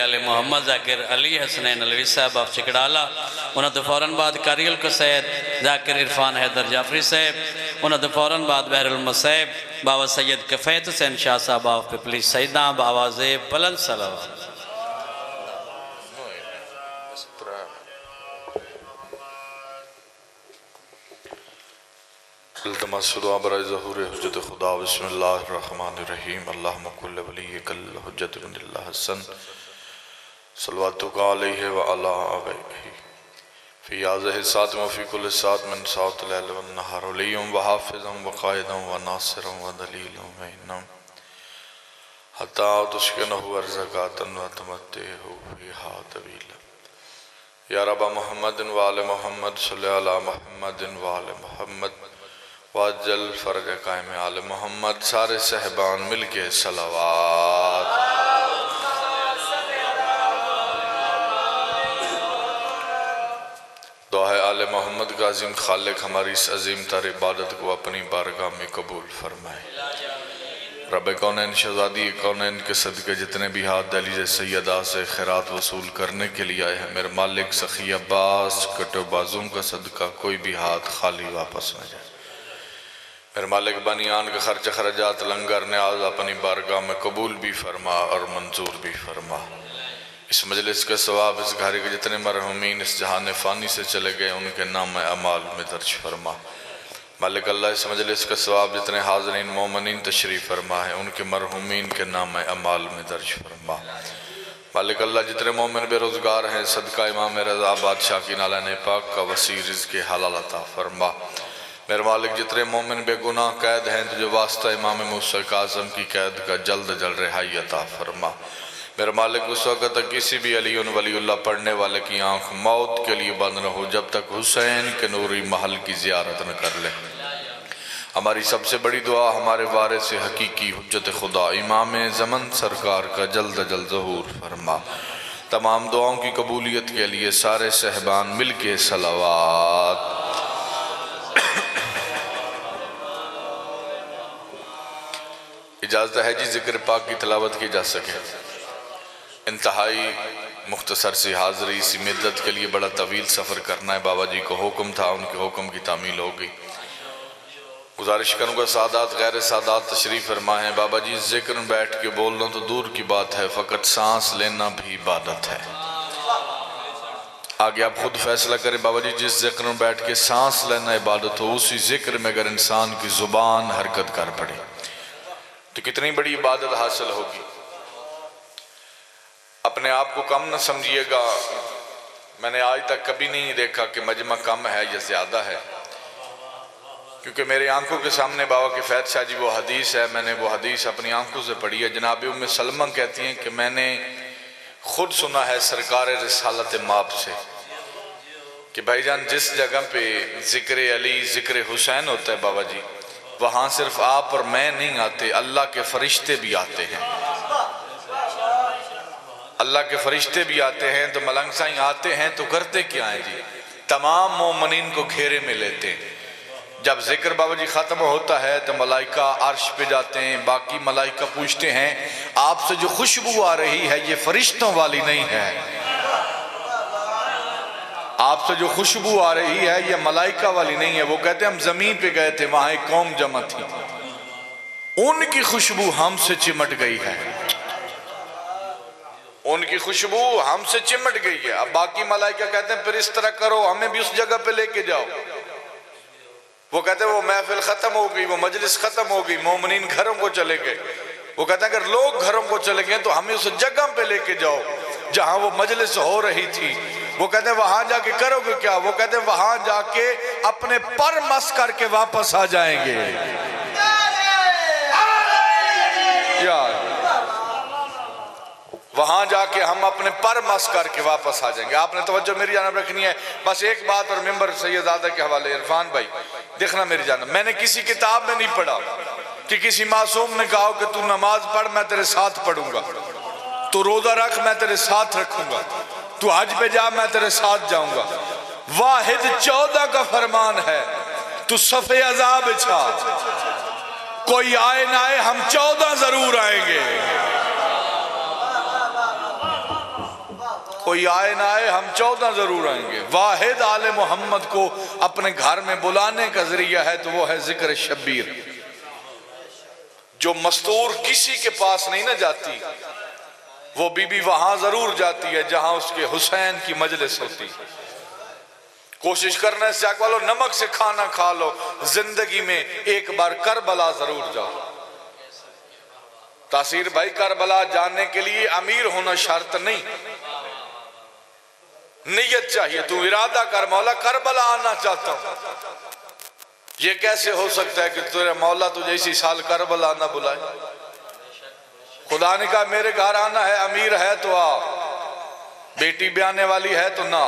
आले मोहम्मद जाकिर अली हसनैन अलवी साहब ऑफ चिकड़ाला, उन्होंने तो फ़ौरन बाद कारियल को सैयद जाकिर इरफान हैदर जाफरी साहब, उन्होंने तो फ़ौरन बाद बहरुल मसैब बाबा सैयद कफ़ैत हुसैन शाह साहब ऑफ पिपली सईदा बावाज़ बुलंद सलावत। इल्तमास-ए-दुआ बराए ज़हूर हुज्जत खुदा बिस्मिल्लाहिर्रहमानिर्रहीम अल्लाहुम्मा कुल्लि वलिय्यिकल हुज्जत बिनिल्लाह हसन सल्लवातुका अलैहि व अला आबैहि फ़ी हाज़िहि सात व फ़ी कुल्लि सात मिन साअतिल लैल वन नहार वलिय्यम व हाफ़िज़म व क़ाइदम व नासिरम व दलीलम व इन्नम हत्ता तुस्किनहु अर्ज़क़ातन व तुमत्तिहु फ़ीहा तवीला या रब्बा मुहम्मदिन व आले मुहम्मद सल्लि अला मुहम्मदिन व आले मुहम्मद वाजल फ़र्ज कायम आले मोहम्मद। सारे सहबान मिल के सलावात। दुआ है आले मोहम्मद का अज़ीम खालिक हमारी इस अज़ीम तर इबादत को अपनी बारगाह में कबूल फरमाए। रब कौनैन शहज़ादी कौनैन के सदक़े जितने भी हाथ दहलीज़ सैयदा से खैरात वसूल करने के लिए आए हैं, मेरे मालिक सखी अब्बास कटो बाजुम का सदका कोई भी हाथ खाली वापस न जाए। मेरे मालिक बनियान के खर्च खर्जात लंगर न्याज अपनी बारगाह में कबूल भी फरमा और मंजूर भी फरमा। इस मजलिस के सवाब इस घर के जितने मरहूमीन इस जहान फ़ानी से चले गए उनके नाम अमाल में दर्ज फरमा। मालिक अल्लाह इस मजलिस के सवाब जितने हाज़रीन मोमिनीन तशरीफ़ फरमा है उनके मरहूमीन के नाम अमाल में दर्ज फरमा। मालिक अल्लाह जितने मोमिन बेरोज़गार हैं सदका इमाम रज़ा बादशाह की नाला ने पाक का वसी रिज़्क़ हलाल अता फरमा। मेरे मालिक जितने मोमिन बेगुनाह कैद हैं तुझे वास्ता इमाम मूसा काज़म की कैद का जल्द जल्द रिहाई अता फरमा। मेरे मालिक उस वक़्त तक किसी भी अली वलीउल्लाह पढ़ने वाले की आँख मौत के लिए बंद न हो जब तक हुसैन के नूरी महल की ज़ियारत न कर ले। हमारी सबसे बड़ी दुआ हमारे वारिस हकीकी हुज्जत खुदा इमाम ज़मन सरकार का जल्द जल्द ज़हूर फरमा। तमाम दुआओं की कबूलियत के लिए सारे सहबान मिल के सलावात। इजाज़त है जी ज़िक्र पाक की तिलावत की जा सके। इंतहाई मुख्तसर सी हाज़री इसी मिद्दत के लिए बड़ा तवील सफ़र करना है। बाबा जी को हुक्म था, उनके हुक्म की तामील हो गई। गुजारिश करूँगा सादात गैर सादात तशरीफ़ फरमा है। बाबा जी ज़िक्र में बैठ के बोलना तो दूर की बात है, फ़कत सांस लेना भी इबादत है। आगे आप खुद फैसला करें। बाबा जी जिस ज़िक्र में बैठ के सांस लेना इबादत हो उसी ज़िक्र में अगर इंसान की ज़ुबान हरकत कर पड़े तो कितनी बड़ी इबादत हासिल होगी। अपने आप को कम न समझिएगा। मैंने आज तक कभी नहीं देखा कि मजमा कम है या ज़्यादा है, क्योंकि मेरे आंखों के सामने बाबा के फैद शाह जी वो हदीस है, मैंने वो हदीस अपनी आंखों से पढ़ी है। जनाब उम्मे सलमा कहती हैं कि मैंने खुद सुना है सरकार रिसालत माप से कि भाईजान जिस जगह पे ज़िक्र अली ज़िक्र हुसैन होता है बाबा जी, वहाँ सिर्फ आप और मैं नहीं आते, अल्लाह के फरिश्ते भी आते हैं। अल्लाह के फरिश्ते भी आते हैं। तो मलंग साईं आते हैं तो करते क्या है जी, तमाम मोमिनीन को घेरे में लेते हैं। जब जिक्र बाबा जी ख़त्म होता है तो मलाइका अर्श पे जाते हैं। बाकी मलाइका पूछते हैं आपसे जो खुशबू आ रही है ये फरिश्तों वाली नहीं है, आपसे जो खुशबू आ रही है ये मलाइका वाली नहीं है। वो कहते हैं हम जमीन पे गए थे, वहां एक कौम जमा थी, उनकी खुशबू हमसे चिमट गई है, उनकी खुशबू हमसे चिमट गई है। अब बाकी मलाइका कहते हैं फिर इस तरह करो, हमें भी उस जगह पे लेके जाओ। वो कहते हैं वो महफिल खत्म हो गई, वो मजलिस खत्म हो गई, मोमिनीन घरों को चले गए। वो कहते हैं अगर लोग घरों को चले गए तो हमें उस जगह पे लेके जाओ जहां वो मजलिस हो रही थी। वो कहते हैं वहां जाके करोगे क्या? वो कहते हैं वहां जाके अपने पर मस करके वापस आ जाएंगे। यार वहां जाके हम अपने पर मस करके वापस आ जाएंगे। आपने तवज्जो मेरी जानब रखनी है। बस एक बात और मेंबर सैयदादा के हवाले, इरफान भाई देखना मेरी जानब, मैंने किसी किताब में नहीं पढ़ा कि किसी मासूम ने कहा कि तू नमाज पढ़ मैं तेरे साथ पढ़ूंगा, तू रोजा रख मैं तेरे साथ रखूंगा, तू हज पे जा मैं तेरे साथ जाऊंगा। वाहिद 14 का फरमान है, तू सफ़े अज़ा बिछा, कोई आए ना आए हम 14 जरूर आएंगे। कोई आए ना आए, हम 14 जरूर आएंगे। वाहिद आले मोहम्मद को अपने घर में बुलाने का जरिया है तो वो है जिक्र शब्बीर। जो मस्तूर किसी के पास नहीं ना जाती, वो बीबी वहां जरूर जाती है जहां उसके हुसैन की मजलिस होती। कोशिश करने से वालों, नमक से खाना खा लो, जिंदगी में एक बार करबला जरूर जाओ। तासीर भाई, करबला जाने के लिए अमीर होना शर्त नहीं, नियत चाहिए। तू इरादा कर, मौला करबला आना चाहता हूं। ये कैसे हो सकता है कि तेरे मौला तुझे इसी साल करबला ना बुलाए? खुदा ने कहा मेरे घर आना है, अमीर है तो आ, बेटी ब्याने वाली है तो ना,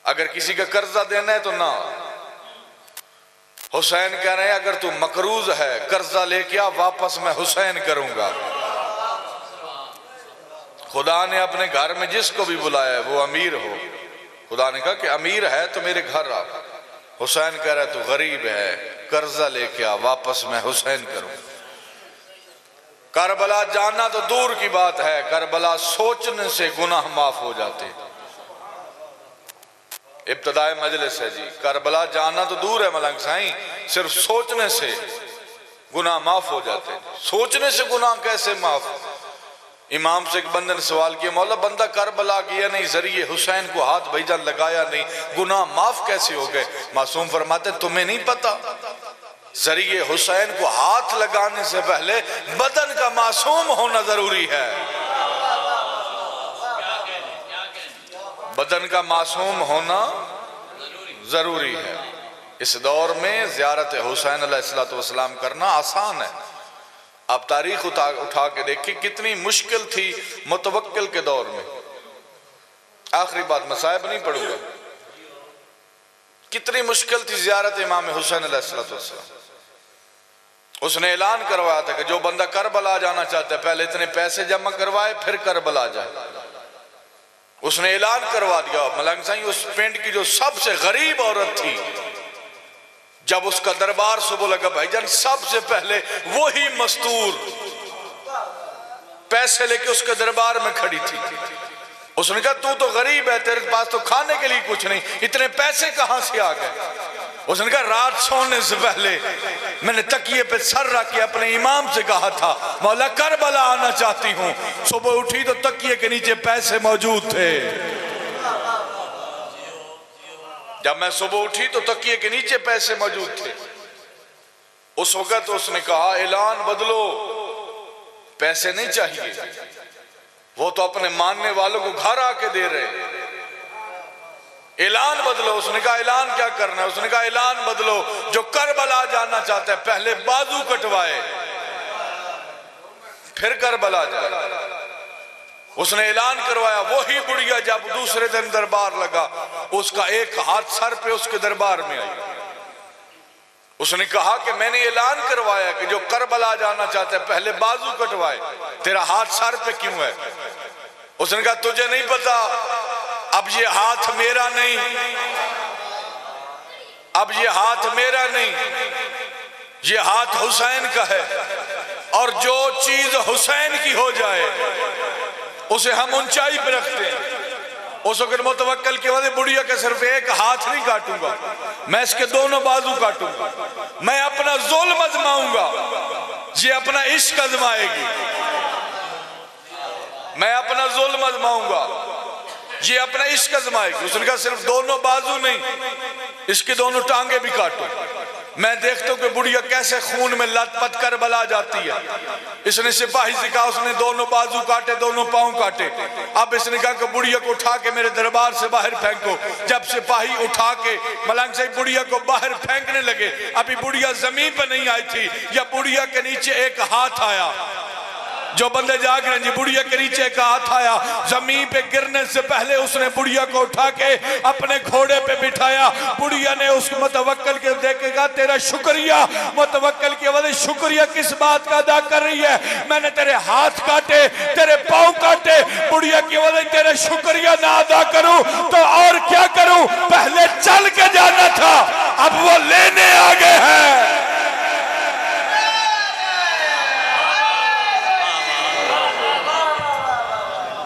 अगर किसी का कर्जा देना है तो ना। हुसैन कह रहे हैं अगर तू मकरूज है कर्जा लेके आ, वापस मैं हुसैन करूंगा। खुदा ने अपने घर में जिसको भी बुलाया है वो अमीर हो। खुदा ने कहा कि अमीर है तो मेरे घर आ। हुसैन कह रहा है तू गरीब है, कर्जा लेके आ, वापस मैं हुसैन करूं। करबला जाना तो दूर की बात है, करबला सोचने से गुनाह माफ हो जाते। इब्तदाए मजलिस है जी, करबला जाना तो दूर है मलंग साईं, सिर्फ सोचने से गुनाह माफ हो जाते। सोचने से गुनाह कैसे माफ? इमाम से एक बंदे ने सवाल किया, मौला बंदा करबला गया नहीं, जरिए हुसैन को हाथ भाईजान लगाया नहीं, गुनाह माफ कैसे हो गए? मासूम फरमाते तुम्हें नहीं पता, जरिए हुसैन को हाथ लगाने से पहले बदन का मासूम होना जरूरी है। बदन का मासूम होना जरूरी है। इस दौर में ज़ियारत हुसैन अलैहिस्सलाम करना आसान है। आप तारीख उठा के देखिए कितनी मुश्किल थी मुतवक्किल के दौर में। आखिरी बात, मसाइब नहीं पढ़ूंगा, कितनी मुश्किल थी ज़ियारत इमाम हुसैन अलैहिस्सलाम। उसने ऐलान करवाया था कि जो बंदा करबला जाना चाहता है पहले इतने पैसे जमा करवाए फिर करबला जाए। उसने ऐलान करवा दिया। मलंग साईं, उस पिंड की जो सबसे गरीब औरत थी, जब उसका दरबार सुबह लगा भाईजान, सबसे पहले वही मस्तूर पैसे लेके उसके दरबार में खड़ी थी। उसने कहा तू तो गरीब है, तेरे पास तो खाने के लिए कुछ नहीं, इतने पैसे कहां से आ गए? उसने कहा रात सोने से पहले मैंने तकिए पे सर रख के अपने इमाम से कहा था मौला करबला आना चाहती हूं। सुबह उठी तो तकिए के नीचे पैसे मौजूद थे। जब मैं सुबह उठी तो तकिए के नीचे पैसे मौजूद थे। उस वक्त उसने कहा ऐलान बदलो, पैसे नहीं चाहिए, वो तो अपने मानने वालों को घर आके दे रहे, ऐलान बदलो। उसने कहा ऐलान क्या करना है? उसने कहा ऐलान बदलो, जो करबला जाना चाहता है पहले बाजू कटवाए फिर करबला जाए। उसने ऐलान करवाया। वही बुढ़िया जब दूसरे दिन दरबार लगा, उसका एक हाथ सर पे उसके दरबार में आई। उसने कहा कि मैंने ऐलान करवाया कि जो करबला जाना चाहता है पहले बाजू कटवाए, तेरा हाथ सर पे क्यों है? उसने कहा तुझे नहीं पता, अब ये हाथ मेरा नहीं, अब ये हाथ मेरा नहीं, ये हाथ हुसैन का है, और जो चीज हुसैन की हो जाए उसे हम ऊंचाई पे रखते हैं। उस वक्त मुतवक्किल की वजह बुढ़िया के सिर्फ एक हाथ नहीं काटूंगा, मैं इसके दोनों बाजू काटूंगा, मैं अपना जुल्म आजमाऊंगा, ये अपना इश्क आजमाएगी, मैं अपना जुल्म आजमाऊंगा, ये अपना इश्क आजमाएगी। उसने कहा सिर्फ दोनों बाजू नहीं, इसके दोनों टांगे भी काटो। मैं देखता हूं कि बुढ़िया कैसे खून में लथपथ करबला जाती है। इसने सिपाही से कहा, उसने दोनों बाजू काटे, दोनों पांव काटे। अब इसने कहा कि बुढ़िया को उठा के मेरे दरबार से बाहर फेंको। जब सिपाही उठा के मलंग से बुढ़िया को बाहर फेंकने लगे, अभी बुढ़िया जमीन पर नहीं आई थी, या बुढ़िया के नीचे एक हाथ आया। जो बंदे जाग रहे हैं जी, बुढ़िया के नीचे का हाथ आया, जमीन पे गिरने से पहले उसने बुढ़िया को उठा के अपने घोड़े पे बिठाया। बुढ़िया ने उस मुतवक्किल के देखेगा तेरा शुक्रिया। मुतवक्किल की वजह शुक्रिया किस बात का अदा कर रही है? मैंने तेरे हाथ काटे, तेरे पांव काटे, बुढ़िया की वजह तेरा शुक्रिया ना अदा करूं तो और क्या करूं? पहले चल के जाना था, अब वो लेने